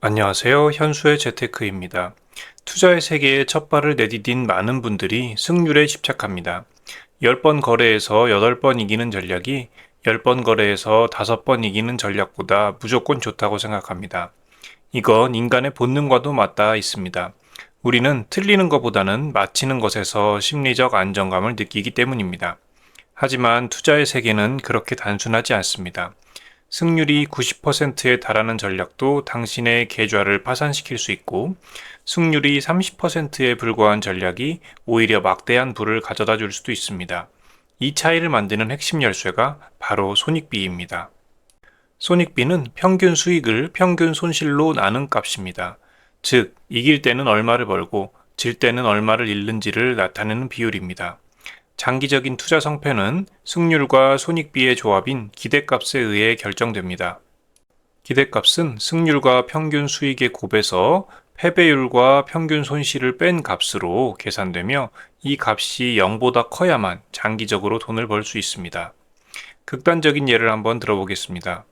안녕하세요. 현수의 재테크입니다. 투자의 세계에 첫 발을 내디딘 많은 분들이 승률에 집착합니다. 10번 거래에서 8번 이기는 전략이 10번 거래에서 5번 이기는 전략보다 무조건 좋다고 생각합니다. 이건 인간의 본능과도 맞닿아 있습니다. 우리는 틀리는 것보다는 맞히는 것에서 심리적 안정감을 느끼기 때문입니다. 하지만 투자의 세계는 그렇게 단순하지 않습니다. 승률이 90%에 달하는 전략도 당신의 계좌를 파산시킬 수 있고, 승률이 30%에 불과한 전략이 오히려 막대한 부를 가져다 줄 수도 있습니다. 이 차이를 만드는 핵심 열쇠가 바로 손익비입니다. 손익비는 평균 수익을 평균 손실로 나눈 값입니다. 즉, 이길 때는 얼마를 벌고 질 때는 얼마를 잃는지를 나타내는 비율입니다. 장기적인 투자 성패는 승률과 손익비의 조합인 기대값에 의해 결정됩니다. 기대값은 승률과 평균 수익의 곱해서 패배율과 평균 손실을 뺀 값으로 계산되며 이 값이 0보다 커야만 장기적으로 돈을 벌 수 있습니다. 극단적인 예를 한번 들어보겠습니다.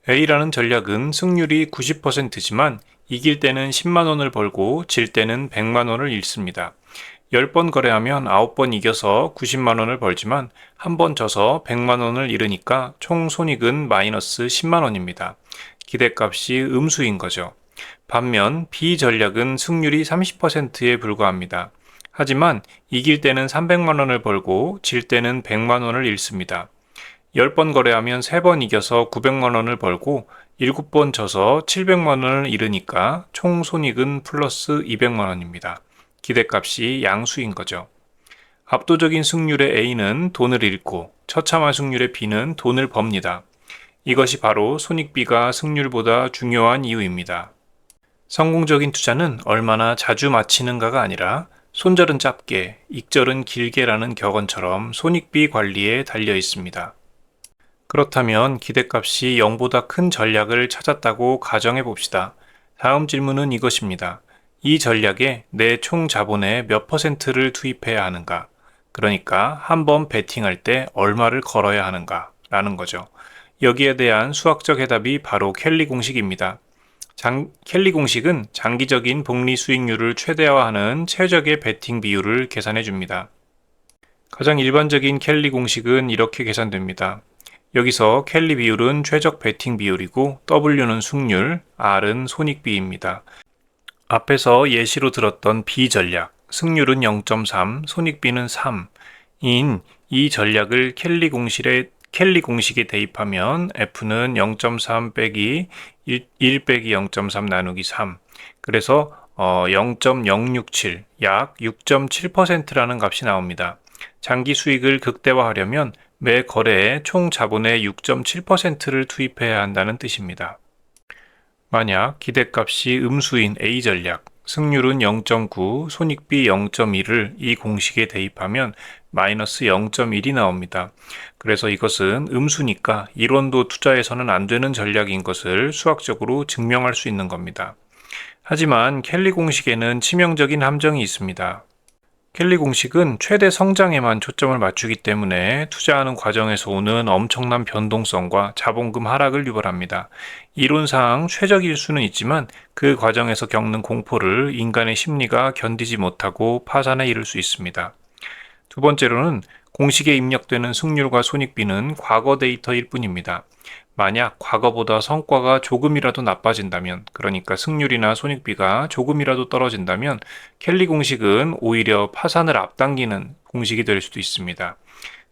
A라는 전략은 승률이 90%지만 이길 때는 10만 원을 벌고 질 때는 100만 원을 잃습니다. 10번 거래하면 9번 이겨서 90만 원을 벌지만 한 번 져서 100만 원을 잃으니까 총 손익은 마이너스 10만 원입니다. 기대값이 음수인 거죠. 반면 B 전략은 승률이 30%에 불과합니다. 하지만 이길 때는 300만 원을 벌고 질 때는 100만 원을 잃습니다. 10번 거래하면 3번 이겨서 900만 원을 벌고 7번 져서 700만 원을 잃으니까 총 손익은 플러스 200만 원입니다. 기대값이 양수인 거죠. 압도적인 승률의 A는 돈을 잃고 처참한 승률의 B는 돈을 법니다. 이것이 바로 손익비가 승률보다 중요한 이유입니다. 성공적인 투자는 얼마나 자주 마치는가가 아니라 손절은 짧게, 익절은 길게라는 격언처럼 손익비 관리에 달려 있습니다. 그렇다면 기대값이 0보다 큰 전략을 찾았다고 가정해 봅시다. 다음 질문은 이것입니다. 이 전략에 내 총 자본의 몇 퍼센트를 투입해야 하는가? 그러니까 한번 베팅할 때 얼마를 걸어야 하는가? 라는 거죠. 여기에 대한 수학적 해답이 바로 켈리 공식입니다. 켈리 공식은 장기적인 복리 수익률을 최대화하는 최적의 베팅 비율을 계산해 줍니다. 가장 일반적인 켈리 공식은 이렇게 계산됩니다. 여기서 켈리 비율은 최적 베팅 비율이고 W는 승률, R은 손익비입니다. 앞에서 예시로 들었던 B 전략, 승률은 0.3, 손익비는 3인 이 전략을 켈리 공식에 대입하면 F는 0.3 빼기 1 빼기 0.3 나누기 3. 그래서 0.067, 약 6.7%라는 값이 나옵니다. 장기 수익을 극대화하려면 매 거래에 총 자본의 6.7%를 투입해야 한다는 뜻입니다. 만약 기대값이 음수인 A 전략, 승률은 0.9, 손익비 0.1을 이 공식에 대입하면 마이너스 0.1이 나옵니다. 그래서 이것은 음수니까 이론도 투자에서는 안 되는 전략인 것을 수학적으로 증명할 수 있는 겁니다. 하지만 켈리 공식에는 치명적인 함정이 있습니다. 켈리 공식은 최대 성장에만 초점을 맞추기 때문에 투자하는 과정에서 오는 엄청난 변동성과 자본금 하락을 유발합니다. 이론상 최적일 수는 있지만 그 과정에서 겪는 공포를 인간의 심리가 견디지 못하고 파산에 이를 수 있습니다. 두 번째로는 공식에 입력되는 승률과 손익비는 과거 데이터일 뿐입니다. 만약 과거보다 성과가 조금이라도 나빠진다면, 그러니까 승률이나 손익비가 조금이라도 떨어진다면 켈리 공식은 오히려 파산을 앞당기는 공식이 될 수도 있습니다.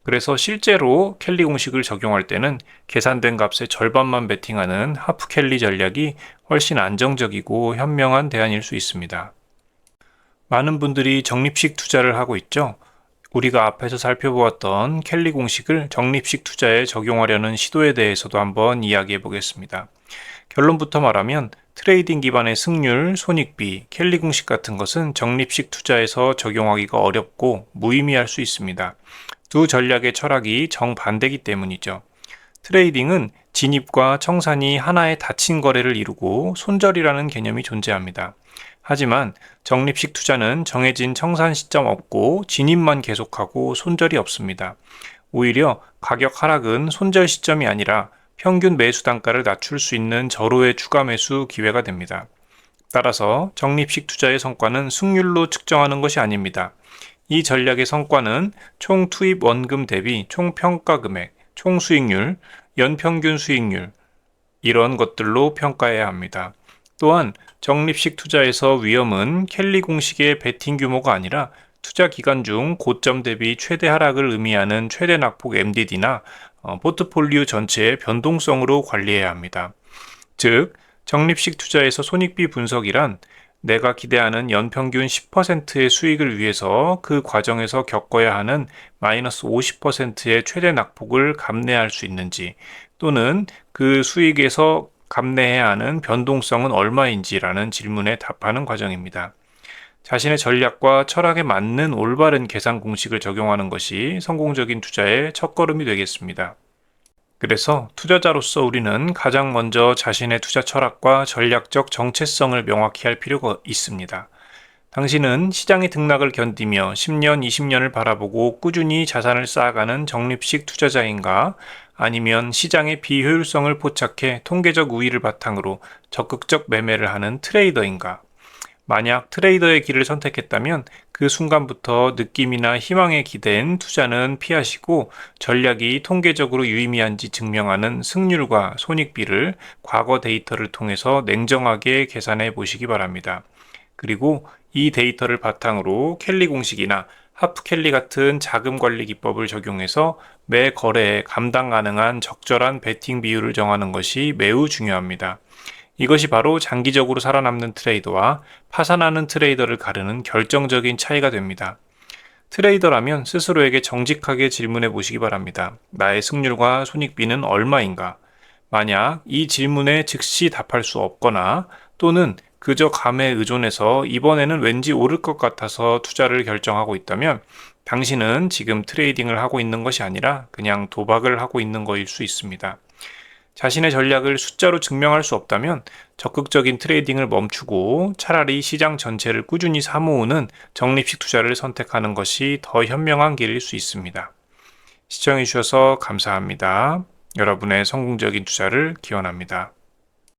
그래서 실제로 켈리 공식을 적용할 때는 계산된 값의 절반만 베팅하는 하프 켈리 전략이 훨씬 안정적이고 현명한 대안일 수 있습니다. 많은 분들이 적립식 투자를 하고 있죠. 우리가 앞에서 살펴보았던 켈리 공식을 적립식 투자에 적용하려는 시도에 대해서도 한번 이야기해 보겠습니다. 결론부터 말하면 트레이딩 기반의 승률, 손익비, 켈리 공식 같은 것은 적립식 투자에서 적용하기가 어렵고 무의미할 수 있습니다. 두 전략의 철학이 정반대이기 때문이죠. 트레이딩은 진입과 청산이 하나의 닫힌 거래를 이루고 손절이라는 개념이 존재합니다. 하지만 적립식 투자는 정해진 청산 시점 없고 진입만 계속하고 손절이 없습니다. 오히려 가격 하락은 손절 시점이 아니라 평균 매수 단가를 낮출 수 있는 절호의 추가 매수 기회가 됩니다. 따라서 적립식 투자의 성과는 승률로 측정하는 것이 아닙니다. 이 전략의 성과는 총 투입 원금 대비 총 평가 금액, 총 수익률, 연평균 수익률 이런 것들로 평가해야 합니다. 또한 적립식 투자에서 위험은 켈리 공식의 베팅 규모가 아니라 투자 기간 중 고점 대비 최대 하락을 의미하는 최대 낙폭 MDD나 포트폴리오 전체의 변동성으로 관리해야 합니다. 즉, 적립식 투자에서 손익비 분석이란 내가 기대하는 연평균 10%의 수익을 위해서 그 과정에서 겪어야 하는 마이너스 50%의 최대 낙폭을 감내할 수 있는지 또는 그 수익에서 감내해야 하는 변동성은 얼마인지라는 질문에 답하는 과정입니다. 자신의 전략과 철학에 맞는 올바른 계산 공식을 적용하는 것이 성공적인 투자의 첫걸음이 되겠습니다. 그래서 투자자로서 우리는 가장 먼저 자신의 투자 철학과 전략적 정체성을 명확히 할 필요가 있습니다. 당신은 시장의 등락을 견디며 10년, 20년을 바라보고 꾸준히 자산을 쌓아가는 적립식 투자자인가? 아니면 시장의 비효율성을 포착해 통계적 우위를 바탕으로 적극적 매매를 하는 트레이더인가? 만약 트레이더의 길을 선택했다면 그 순간부터 느낌이나 희망에 기댄 투자는 피하시고 전략이 통계적으로 유의미한지 증명하는 승률과 손익비를 과거 데이터를 통해서 냉정하게 계산해 보시기 바랍니다. 그리고 이 데이터를 바탕으로 켈리 공식이나 하프 켈리 같은 자금 관리 기법을 적용해서 매 거래에 감당 가능한 적절한 베팅 비율을 정하는 것이 매우 중요합니다. 이것이 바로 장기적으로 살아남는 트레이더와 파산하는 트레이더를 가르는 결정적인 차이가 됩니다. 트레이더라면 스스로에게 정직하게 질문해 보시기 바랍니다. 나의 승률과 손익비는 얼마인가? 만약 이 질문에 즉시 답할 수 없거나 또는 그저 감에 의존해서 이번에는 왠지 오를 것 같아서 투자를 결정하고 있다면 당신은 지금 트레이딩을 하고 있는 것이 아니라 그냥 도박을 하고 있는 것일 수 있습니다. 자신의 전략을 숫자로 증명할 수 없다면 적극적인 트레이딩을 멈추고 차라리 시장 전체를 꾸준히 사모으는 적립식 투자를 선택하는 것이 더 현명한 길일 수 있습니다. 시청해 주셔서 감사합니다. 여러분의 성공적인 투자를 기원합니다.